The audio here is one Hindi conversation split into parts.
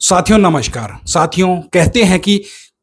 साथियों नमस्कार। साथियों कहते हैं कि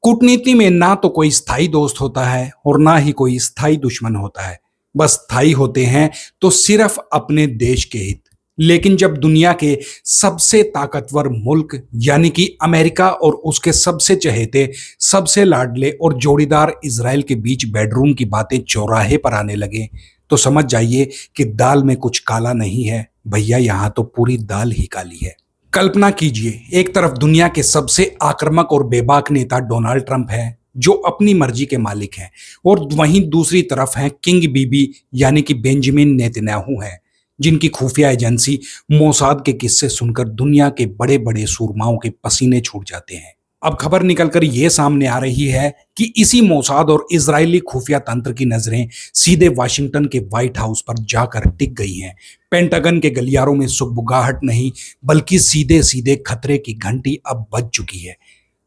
कूटनीति में ना तो कोई स्थायी दोस्त होता है और ना ही कोई स्थायी दुश्मन होता है। बस स्थायी होते हैं तो सिर्फ अपने देश के हित। लेकिन जब दुनिया के सबसे ताकतवर मुल्क यानी कि अमेरिका और उसके सबसे चहेते, सबसे लाडले और जोड़ीदार इजराइल के बीच बेडरूम की बातें चौराहे पर आने लगे, तो समझ जाइए कि दाल में कुछ काला नहीं है भैया, यहां तो पूरी दाल ही काली है। कल्पना कीजिए, एक तरफ दुनिया के सबसे आक्रामक और बेबाक नेता डोनाल्ड ट्रंप है जो अपनी मर्जी के मालिक हैं, और वहीं दूसरी तरफ हैं किंग बीबी यानी कि बेंजामिन नेतन्याहू हैं, जिनकी खुफिया एजेंसी मोसाद के किस्से सुनकर दुनिया के बड़े बड़े सूरमाओं के पसीने छूट जाते हैं। अब खबर निकलकर यह सामने आ रही है कि इसी मोसाद और इजरायली खुफिया तंत्र की नजरें सीधे वाशिंगटन के व्हाइट हाउस पर जाकर टिक गई हैं। पेंटागन के गलियारों में सुगबुगाहट नहीं बल्कि सीधे सीधे खतरे की घंटी अब बज चुकी है।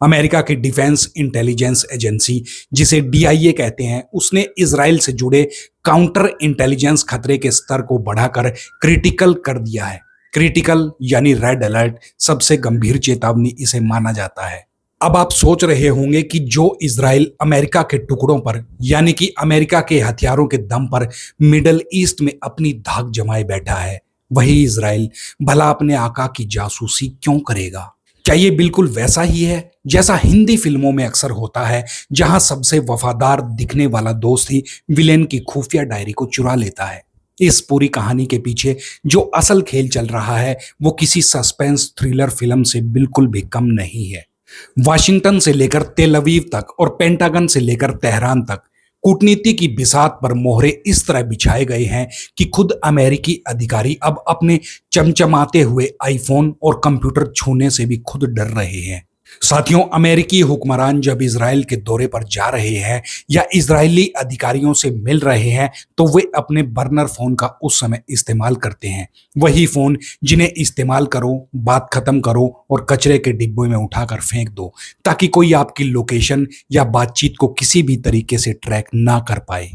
अमेरिका की डिफेंस इंटेलिजेंस एजेंसी, जिसे डीआईए कहते हैं, उसने इजराइल से जुड़े काउंटर इंटेलिजेंस खतरे के स्तर को बढ़ाकर क्रिटिकल कर दिया है। क्रिटिकल यानी रेड अलर्ट, सबसे गंभीर चेतावनी इसे माना जाता है। अब आप सोच रहे होंगे कि जो इजराइल अमेरिका के टुकड़ों पर यानी कि अमेरिका के हथियारों के दम पर मिडल ईस्ट में अपनी धाक जमाए बैठा है, वही इजराइल भला अपने आका की जासूसी क्यों करेगा? क्या ये बिल्कुल वैसा ही है जैसा हिंदी फिल्मों में अक्सर होता है, जहां सबसे वफादार दिखने वाला दोस्त ही विलेन की खुफिया डायरी को चुरा लेता है? इस पूरी कहानी के पीछे जो असल खेल चल रहा है वो किसी सस्पेंस थ्रिलर फिल्म से बिल्कुल भी कम नहीं है। वाशिंगटन से लेकर तेल अवीव तक और पेंटागन से लेकर तेहरान तक कूटनीति की बिसात पर मोहरे इस तरह बिछाए गए हैं कि खुद अमेरिकी अधिकारी अब अपने चमचमाते हुए आईफोन और कंप्यूटर छूने से भी खुद डर रहे हैं। साथियों, अमेरिकी हुक्मरान जब इजराइल के दौरे पर जा रहे हैं या इजरायली अधिकारियों से मिल रहे हैं तो वे अपने बर्नर फोन का उस समय इस्तेमाल करते हैं। वही फोन जिन्हें इस्तेमाल करो, बात खत्म करो और कचरे के डिब्बे में उठाकर फेंक दो, ताकि कोई आपकी लोकेशन या बातचीत को किसी भी तरीके से ट्रैक ना कर पाए।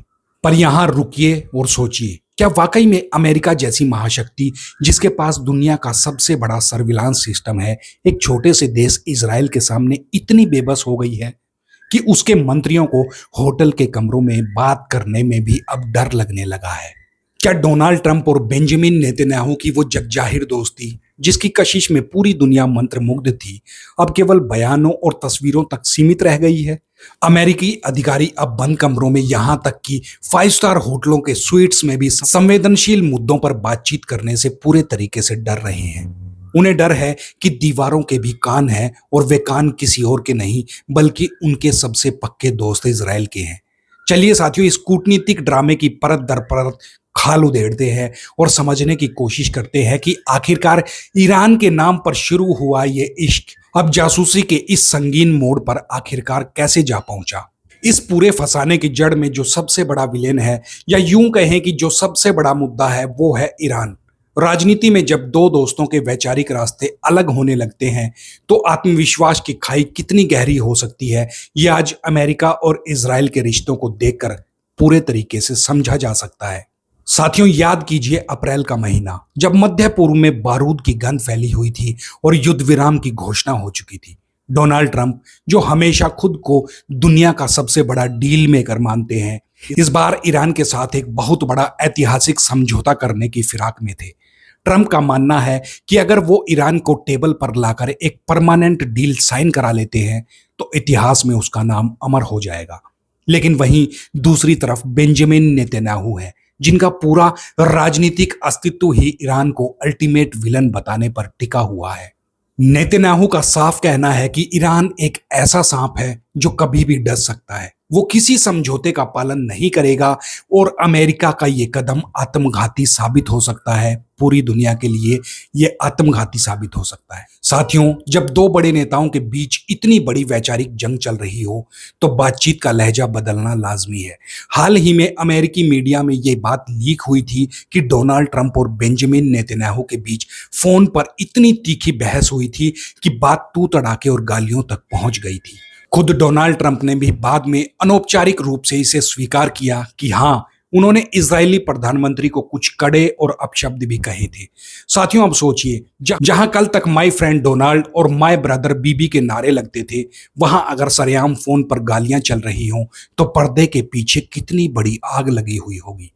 पर यहां रुकिए और सोचिए, क्या वाकई में अमेरिका जैसी महाशक्ति, जिसके पास दुनिया का सबसे बड़ा सर्विलांस सिस्टम है, एक छोटे से देश इजराइल के सामने इतनी बेबस हो गई है कि उसके मंत्रियों को होटल के कमरों में बात करने में भी अब डर लगने लगा है? क्या डोनाल्ड ट्रंप और बेंजामिन नेतन्याहू की वो जगजाहिर दोस्ती, जिसकी कशिश में पूरी दुनिया मंत्रमुग्ध थी, अब केवल बयानों और तस्वीरों तक सीमित रह गई है? अमेरिकी अधिकारी अब बंद कमरों में, यहां तक कि 5 स्टार होटलों के स्वीट्स में भी संवेदनशील मुद्दों पर बातचीत करने से पूरे तरीके से डर रहे हैं। उन्हें डर है कि दीवारों के भी कान हैं और वे कान किसी और के नहीं बल्कि उनके सबसे पक्के दोस्त इजराइल के हैं। चलिए साथियों, इस कूटनीतिक ड्रामे की परत दर परत खाल उधेड़ते हैं और समझने की कोशिश करते हैं कि आखिरकार ईरान के नाम पर शुरू हुआ ये इश्क अब जासूसी के इस संगीन मोड़ पर आखिरकार कैसे जा पहुंचा। इस पूरे फसाने की जड़ में जो सबसे बड़ा विलेन है, या यूं कहें कि जो सबसे बड़ा मुद्दा है, वो है ईरान। राजनीति में जब दो दोस्तों के वैचारिक रास्ते अलग होने लगते हैं तो आत्मविश्वास की खाई कितनी गहरी हो सकती है, ये आज अमेरिका और इजराइल के रिश्तों को देखकर पूरे तरीके से समझा जा सकता है। साथियों, याद कीजिए अप्रैल का महीना, जब मध्य पूर्व में बारूद की गंध फैली हुई थी और युद्ध विराम की घोषणा हो चुकी थी। डोनाल्ड ट्रंप, जो हमेशा खुद को दुनिया का सबसे बड़ा डील मेकर मानते हैं, इस बार ईरान के साथ एक बहुत बड़ा ऐतिहासिक समझौता करने की फिराक में थे। ट्रंप का मानना है कि अगर वो ईरान को टेबल पर लाकर एक परमानेंट डील साइन करा लेते हैं तो इतिहास में उसका नाम अमर हो जाएगा। लेकिन वहीं दूसरी तरफ बेंजामिन नेतन्याहू है, जिनका पूरा राजनीतिक अस्तित्व ही ईरान को अल्टीमेट विलन बताने पर टिका हुआ है। नेतन्याहू का साफ कहना है कि ईरान एक ऐसा सांप है जो कभी भी डस सकता है, वो किसी समझौते का पालन नहीं करेगा और अमेरिका का ये कदम आत्मघाती साबित हो सकता है। पूरी दुनिया के लिए ये आत्मघाती साबित हो सकता है। साथियों, जब दो बड़े नेताओं के बीच इतनी बड़ी वैचारिक जंग चल रही हो तो बातचीत का लहजा बदलना लाजमी है। हाल ही में अमेरिकी मीडिया में ये बात लीक हुई थी कि डोनाल्ड ट्रंप और बेंजामिन नेतन्याहू के बीच फोन पर इतनी तीखी बहस हुई थी कि बात तू तड़ाके और गालियों तक पहुंच गई थी। खुद डोनाल्ड ट्रंप ने भी बाद में अनौपचारिक रूप से इसे स्वीकार किया कि हाँ, उन्होंने इजरायली प्रधानमंत्री को कुछ कड़े और अपशब्द भी कहे थे। साथियों, अब सोचिए, जहां कल तक माय फ्रेंड डोनाल्ड और माय ब्रदर बीबी के नारे लगते थे, वहां अगर सरेआम फोन पर गालियां चल रही हों तो पर्दे के पीछे कितनी बड़ी आग लगी हुई होगी।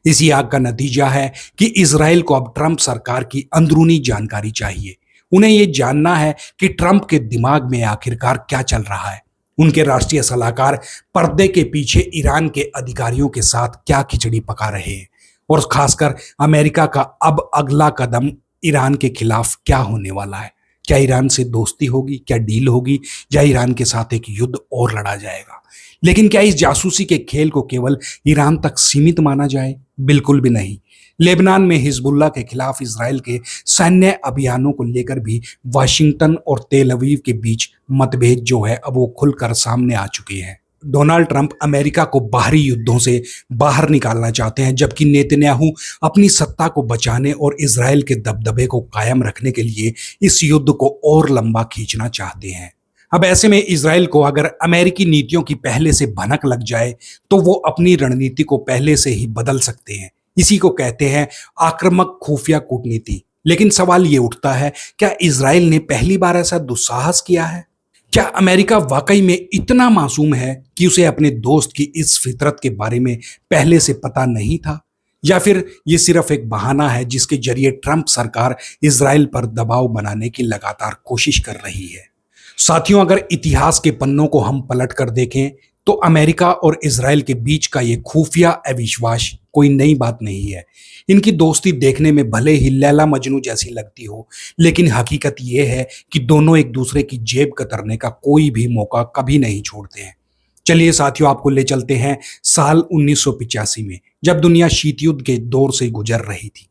इसी आग का नतीजा है कि इजराइल को अब ट्रंप सरकार की अंदरूनी जानकारी चाहिए। उन्हें यह जानना है कि ट्रंप के दिमाग में आखिरकार क्या चल रहा है। उनके राष्ट्रीय सलाहकार पर्दे के पीछे ईरान के अधिकारियों के साथ क्या खिचड़ी पका रहे हैं, और खासकर अमेरिका का अब अगला कदम ईरान के खिलाफ क्या होने वाला है। क्या ईरान से दोस्ती होगी, क्या डील होगी, या ईरान के साथ एक युद्ध और लड़ा जाएगा। लेकिन क्या इस जासूसी के खेल को केवल ईरान तक सीमित माना जाए? बिल्कुल भी नहीं। लेबनान में हिजबुल्लाह के खिलाफ इजराइल के सैन्य अभियानों को लेकर भी वाशिंगटन और तेल अवीव के बीच मतभेद जो है अब वो खुलकर सामने आ चुके हैं। डोनाल्ड ट्रंप अमेरिका को बाहरी युद्धों से बाहर निकालना चाहते हैं, जबकि नेतन्याहू अपनी सत्ता को बचाने और इजराइल के दबदबे को कायम रखने के लिए इस युद्ध को और लंबा खींचना चाहते हैं। अब ऐसे में इजराइल को अगर अमेरिकी नीतियों की पहले से भनक लग जाए तो वो अपनी रणनीति को पहले से ही बदल सकते हैं। इसी को कहते हैं आक्रामक खुफिया कूटनीति। लेकिन सवाल ये उठता है, क्या इजराइल ने पहली बार ऐसा दुस्साहस किया है? क्या अमेरिका वाकई में इतना मासूम है कि उसे अपने दोस्त की इस फितरत के बारे में पहले से पता नहीं था, या फिर ये सिर्फ एक बहाना है जिसके जरिए ट्रंप सरकार इजराइल पर दबाव बनाने की लगातार कोशिश कर रही है? साथियों, अगर इतिहास के पन्नों को हम पलट कर देखें तो अमेरिका और इजराइल के बीच का ये खुफिया अविश्वास कोई नई बात नहीं है। इनकी दोस्ती देखने में भले ही लैला मजनू जैसी लगती हो, लेकिन हकीकत ये है कि दोनों एक दूसरे की जेब कतरने का कोई भी मौका कभी नहीं छोड़ते हैं। चलिए साथियों, आपको ले चलते हैं साल 1985 में, जब दुनिया शीत युद्ध के दौर से गुजर रही थी।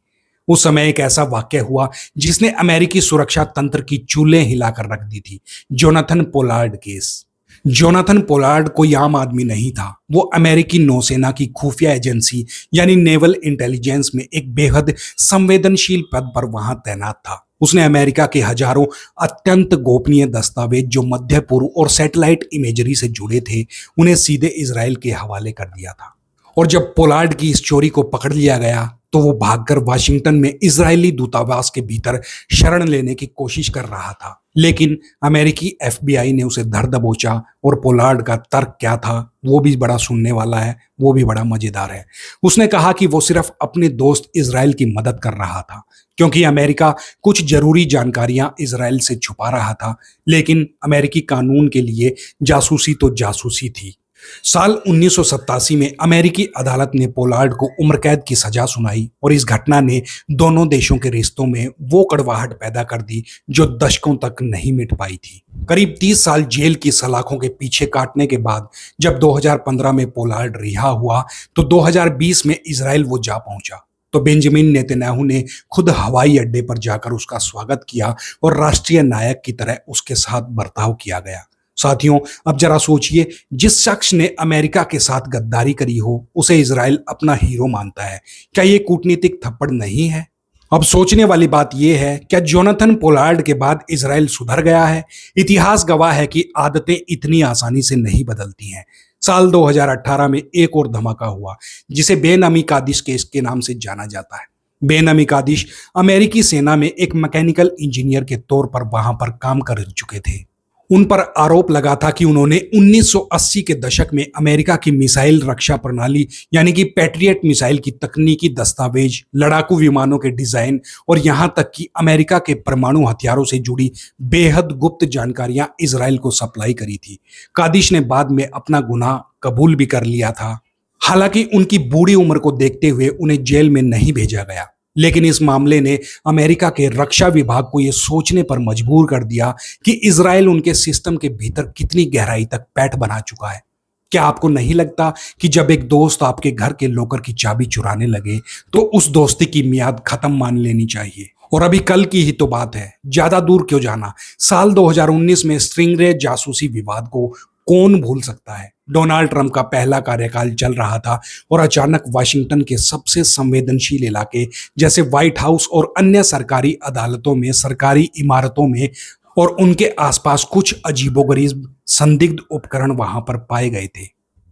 उस समय एक ऐसा वाक्य हुआ जिसने अमेरिकी सुरक्षा तंत्र की चूल्हें हिलाकर रख दी थी। Jonathan Pollard case. Jonathan Pollard कोई आम आदमी नहीं था। वो अमेरिकी नौसेना की खुफिया एजेंसी यानी नेवल इंटेलिजेंस में एक बेहद संवेदनशील पद पर वहां तैनात था। उसने अमेरिका के हजारों अत्यंत गोपनीय दस्तावेज जो मध्य पूर्व और सैटेलाइट इमेजरी से जुड़े थे, उन्हें सीधे इजराइल के हवाले कर दिया था। और जब पोलार्ड की इस चोरी को पकड़ लिया गया तो वो भागकर वाशिंगटन में इजरायली दूतावास के भीतर शरण लेने की कोशिश कर रहा था। लेकिन अमेरिकी एफबीआई ने उसे धर दबोचा, और पोलार्ड का तर्क क्या था वो भी बड़ा सुनने वाला है, वो भी बड़ा मजेदार है। उसने कहा कि वो सिर्फ अपने दोस्त इजराइल की मदद कर रहा था क्योंकि अमेरिका कुछ जरूरी जानकारियां इजराइल से छुपा रहा था। लेकिन अमेरिकी कानून के लिए जासूसी तो जासूसी थी। साल 1987 में अमेरिकी अदालत ने पोलार्ड को उम्र कैद की सजा सुनाई, और इस घटना ने दोनों देशों के रिश्तों में वो कड़वाहट पैदा कर दी जो दशकों तक नहीं मिट पाई थी। करीब 30 साल जेल की सलाखों के पीछे काटने के बाद जब 2015 में पोलार्ड रिहा हुआ तो 2020 में इजराइल वो जा पहुंचा। तो बेंजामिन नेतन्याहू ने खुद हवाई अड्डे पर जाकर उसका स्वागत किया और राष्ट्रीय नायक की तरह उसके साथ बर्ताव किया गया। साथियों, अब जरा सोचिए, जिस शख्स ने अमेरिका के साथ गद्दारी करी हो उसे इजराइल अपना हीरो मानता है। क्या ये कूटनीतिक थप्पड़ नहीं है? अब सोचने वाली बात यह है, क्या जोनाथन पोलार्ड के बाद इजराइल सुधर गया है? इतिहास गवाह है कि आदतें इतनी आसानी से नहीं बदलती हैं। साल 2018 में एक और धमाका हुआ जिसे बेन-अमी कादिश केस के नाम से जाना जाता है। बेन-अमी कादिश अमेरिकी सेना में एक मैकेनिकल इंजीनियर के तौर पर वहां पर काम कर चुके थे। उन पर आरोप लगा था कि उन्होंने 1980 के दशक में अमेरिका की मिसाइल रक्षा प्रणाली यानी कि पैट्रियट मिसाइल की तकनीकी दस्तावेज, लड़ाकू विमानों के डिजाइन और यहां तक कि अमेरिका के परमाणु हथियारों से जुड़ी बेहद गुप्त जानकारियां इजराइल को सप्लाई करी थी। कादिश ने बाद में अपना गुनाह कबूल भी कर लिया था। हालांकि उनकी बूढ़ी उम्र को देखते हुए उन्हें जेल में नहीं भेजा गया, लेकिन इस मामले ने अमेरिका के रक्षा विभाग को यह सोचने पर मजबूर कर दिया कि इजराइल उनके सिस्टम के भीतर कितनी गहराई तक पैठ बना चुका है। क्या आपको नहीं लगता कि जब एक दोस्त आपके घर के लॉकर की चाबी चुराने लगे तो उस दोस्ती की मियाद खत्म मान लेनी चाहिए? और अभी कल की ही तो बात है, ज्यादा दूर क्यों जाना। साल 2019 में स्टिंगरे जासूसी विवाद को कौन भूल सकता है। डोनाल्ड ट्रंप का पहला कार्यकाल चल रहा था और अचानक वाशिंगटन के सबसे संवेदनशील इलाके जैसे व्हाइट हाउस और अन्य सरकारी अदालतों में, सरकारी इमारतों में और उनके आसपास कुछ अजीबोगरीब संदिग्ध उपकरण वहां पर पाए गए थे।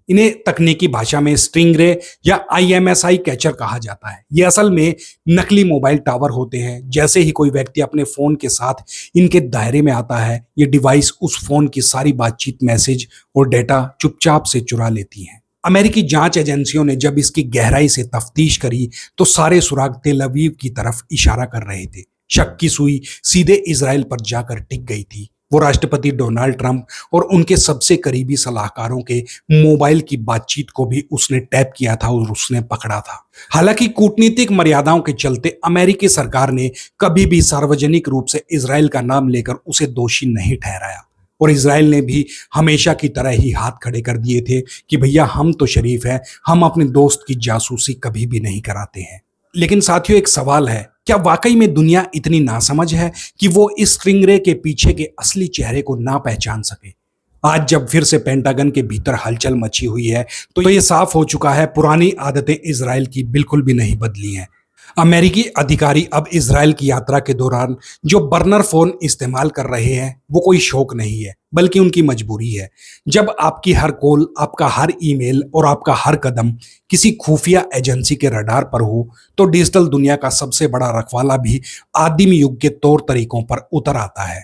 इन्हें तकनीकी भाषा में स्टिंगरे या IMSI कैचर कहा जाता है। ये असल में नकली मोबाइल टावर होते हैं। जैसे ही कोई व्यक्ति अपने फोन के साथ इनके दायरे में आता है, ये डिवाइस उस फोन की सारी बातचीत, मैसेज और डेटा चुपचाप से चुरा लेती हैं। अमेरिकी जांच एजेंसियों ने जब इसकी गहराई से तफ्तीश करी तो सारे सुराग तेल अवीव की तरफ इशारा कर रहे थे। शक की सुई सीधे इजराइल पर जाकर टिक गई थी। वो राष्ट्रपति डोनाल्ड ट्रंप और उनके सबसे करीबी सलाहकारों के मोबाइल की बातचीत को भी उसने टैप किया था और उसने पकड़ा था। हालांकि कूटनीतिक मर्यादाओं के चलते अमेरिकी सरकार ने कभी भी सार्वजनिक रूप से इजराइल का नाम लेकर उसे दोषी नहीं ठहराया और इजराइल ने भी हमेशा की तरह ही हाथ खड़े कर दिए थे कि भैया हम तो शरीफ है, हम अपने दोस्त की जासूसी कभी भी नहीं कराते हैं। लेकिन साथियों, एक सवाल है, क्या वाकई में दुनिया इतनी नासमझ है कि वो इस स्टिंगरे के पीछे के असली चेहरे को ना पहचान सके? आज जब फिर से पेंटागन के भीतर हलचल मची हुई है तो ये साफ हो चुका है, पुरानी आदतें इजराइल की बिल्कुल भी नहीं बदली हैं। अमेरिकी अधिकारी अब इजराइल की यात्रा के दौरान जो बर्नर फोन इस्तेमाल कर रहे हैं वो कोई शौक नहीं है, बल्कि उनकी मजबूरी है। जब आपकी हर कॉल, आपका हर ईमेल और आपका हर कदम किसी खुफिया एजेंसी के रडार पर हो तो डिजिटल दुनिया का सबसे बड़ा रखवाला भी आदिम युग के तौर तरीकों पर उतर आता है।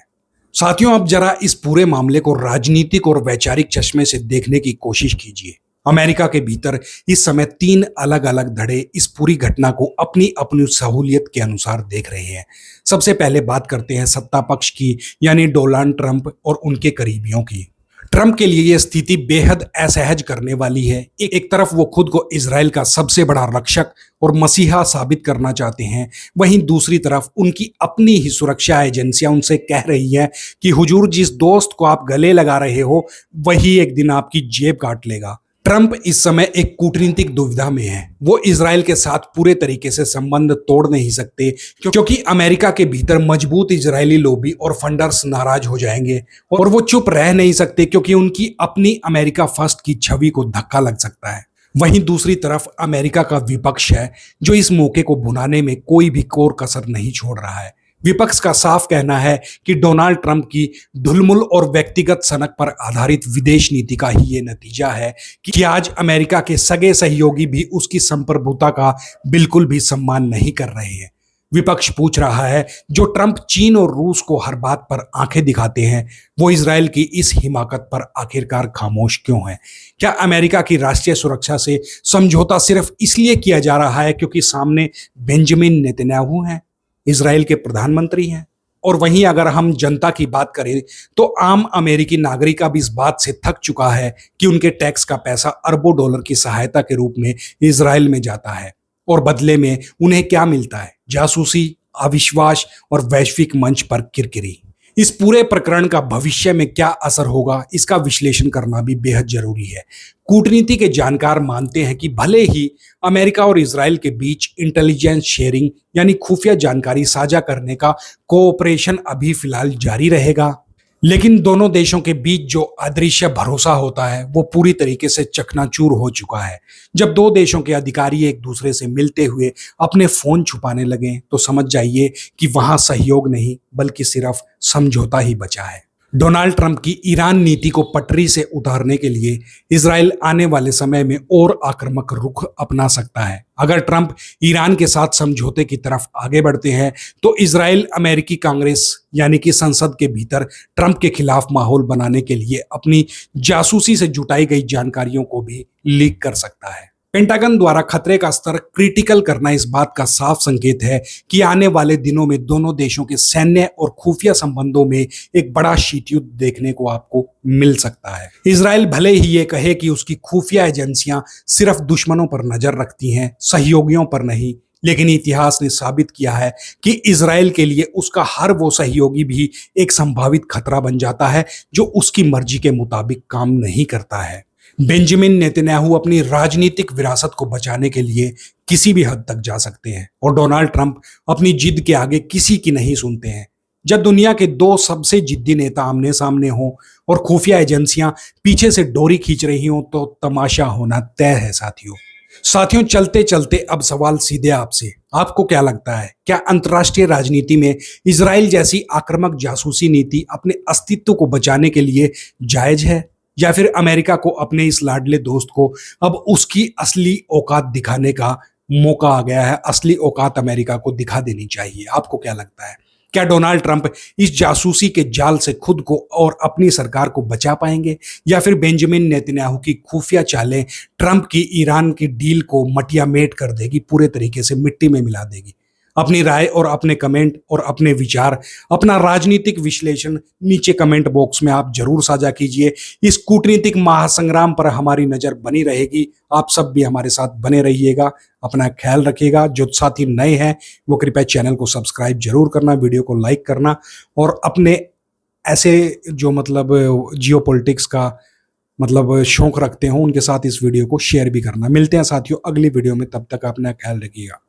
साथियों, अब जरा इस पूरे मामले को राजनीतिक और वैचारिक चश्मे से देखने की कोशिश कीजिए। अमेरिका के भीतर इस समय 3 अलग अलग धड़े इस पूरी घटना को अपनी अपनी सहूलियत के अनुसार देख रहे हैं। सबसे पहले बात करते हैं सत्ता पक्ष की, यानी डोनाल्ड ट्रंप और उनके करीबियों की। ट्रंप के लिए यह स्थिति बेहद असहज करने वाली है। एक तरफ वो खुद को इजराइल का सबसे बड़ा रक्षक और मसीहा साबित करना चाहते हैं, वहीं दूसरी तरफ उनकी अपनी ही सुरक्षा एजेंसियां उनसे कह रही हैं कि हुजूर, जिस दोस्त को आप गले लगा रहे हो वही एक दिन आपकी जेब काट लेगा। ट्रंप इस समय एक कूटनीतिक दुविधा में है। वो इजराइल के साथ पूरे तरीके से संबंध तोड़ नहीं सकते क्योंकि अमेरिका के भीतर मजबूत इजरायली लॉबी और फंडर्स नाराज हो जाएंगे, और वो चुप रह नहीं सकते क्योंकि उनकी अपनी अमेरिका फर्स्ट की छवि को धक्का लग सकता है। वहीं दूसरी तरफ अमेरिका का विपक्ष है जो इस मौके को भुनाने में कोई भी कोर कसर नहीं छोड़ रहा है। विपक्ष का साफ कहना है कि डोनाल्ड ट्रंप की ढुलमुल और व्यक्तिगत सनक पर आधारित विदेश नीति का ही ये नतीजा है कि आज अमेरिका के सगे सहयोगी भी उसकी संप्रभुता का बिल्कुल भी सम्मान नहीं कर रहे हैं। विपक्ष पूछ रहा है, जो ट्रंप चीन और रूस को हर बात पर आंखें दिखाते हैं, वो इजराइल की इस हिमाकत पर आखिरकार खामोश क्यों है? क्या अमेरिका की राष्ट्रीय सुरक्षा से समझौता सिर्फ इसलिए किया जा रहा है क्योंकि सामने बेंजामिन नेतन्याहू हैं, इजराइल के प्रधानमंत्री हैं? और वहीं अगर हम जनता की बात करें तो आम अमेरिकी नागरिक अब इस बात से थक चुका है कि उनके टैक्स का पैसा अरबों डॉलर की सहायता के रूप में इजराइल में जाता है और बदले में उन्हें क्या मिलता है? जासूसी, अविश्वास और वैश्विक मंच पर किरकिरी। इस पूरे प्रकरण का भविष्य में क्या असर होगा, इसका विश्लेषण करना भी बेहद जरूरी है। कूटनीति के जानकार मानते हैं कि भले ही अमेरिका और इजराइल के बीच इंटेलिजेंस शेयरिंग यानी खुफिया जानकारी साझा करने का कोऑपरेशन अभी फिलहाल जारी रहेगा, लेकिन दोनों देशों के बीच जो अदृश्य भरोसा होता है वो पूरी तरीके से चकनाचूर हो चुका है। जब दो देशों के अधिकारी एक दूसरे से मिलते हुए अपने फोन छुपाने लगे तो समझ जाइए कि वहां सहयोग नहीं बल्कि सिर्फ समझौता ही बचा है। डोनाल्ड ट्रंप की ईरान नीति को पटरी से उतारने के लिए इजराइल आने वाले समय में और आक्रामक रुख अपना सकता है। अगर ट्रंप ईरान के साथ समझौते की तरफ आगे बढ़ते हैं तो इजराइल अमेरिकी कांग्रेस यानी कि संसद के भीतर ट्रंप के खिलाफ माहौल बनाने के लिए अपनी जासूसी से जुटाई गई जानकारियों को भी लीक कर सकता है। पेंटागन द्वारा खतरे का स्तर क्रिटिकल करना इस बात का साफ संकेत है कि आने वाले दिनों में दोनों देशों के सैन्य और खुफिया संबंधों में एक बड़ा शीत युद्ध देखने को आपको मिल सकता है। इजराइल भले ही ये कहे कि उसकी खुफिया एजेंसियां सिर्फ दुश्मनों पर नजर रखती हैं, सहयोगियों पर नहीं, लेकिन इतिहास ने साबित किया है कि इजराइल के लिए उसका हर वो सहयोगी भी एक संभावित खतरा बन जाता है जो उसकी मर्जी के मुताबिक काम नहीं करता है। बेंजामिन नेतन्याहू अपनी राजनीतिक विरासत को बचाने के लिए किसी भी हद तक जा सकते हैं और डोनाल्ड ट्रंप अपनी जिद के आगे किसी की नहीं सुनते हैं। जब दुनिया के दो सबसे जिद्दी नेता आमने सामने हों और खुफिया एजेंसियां पीछे से डोरी खींच रही हों तो तमाशा होना तय है। साथियों, चलते चलते अब सवाल सीधे आपसे, आपको क्या लगता है, क्या अंतर्राष्ट्रीय राजनीति में इजराइल जैसी आक्रामक जासूसी नीति अपने अस्तित्व को बचाने के लिए जायज है? या फिर अमेरिका को अपने इस लाडले दोस्त को अब उसकी असली औकात दिखाने का मौका आ गया है? असली औकात अमेरिका को दिखा देनी चाहिए। आपको क्या लगता है? क्या डोनाल्ड ट्रंप इस जासूसी के जाल से खुद को और अपनी सरकार को बचा पाएंगे, या फिर बेंजामिन नेतन्याहू की खुफिया चालें ट्रंप की ईरान की डील को मटियामेट कर देगी, पूरे तरीके से मिट्टी में मिला देगी? अपनी राय और अपने कमेंट और अपने विचार, अपना राजनीतिक विश्लेषण नीचे कमेंट बॉक्स में आप जरूर साझा कीजिए। इस कूटनीतिक महासंग्राम पर हमारी नजर बनी रहेगी। आप सब भी हमारे साथ बने रहिएगा। अपना ख्याल रखिएगा। जो साथी नए हैं वो कृपया चैनल को सब्सक्राइब जरूर करना, वीडियो को लाइक करना, और अपने ऐसे जो मतलब जियो पॉलिटिक्स का मतलब शौक रखते हो उनके साथ इस वीडियो को शेयर भी करना। मिलते हैं साथियों अगली वीडियो में, तब तक अपना ख्याल रखिएगा।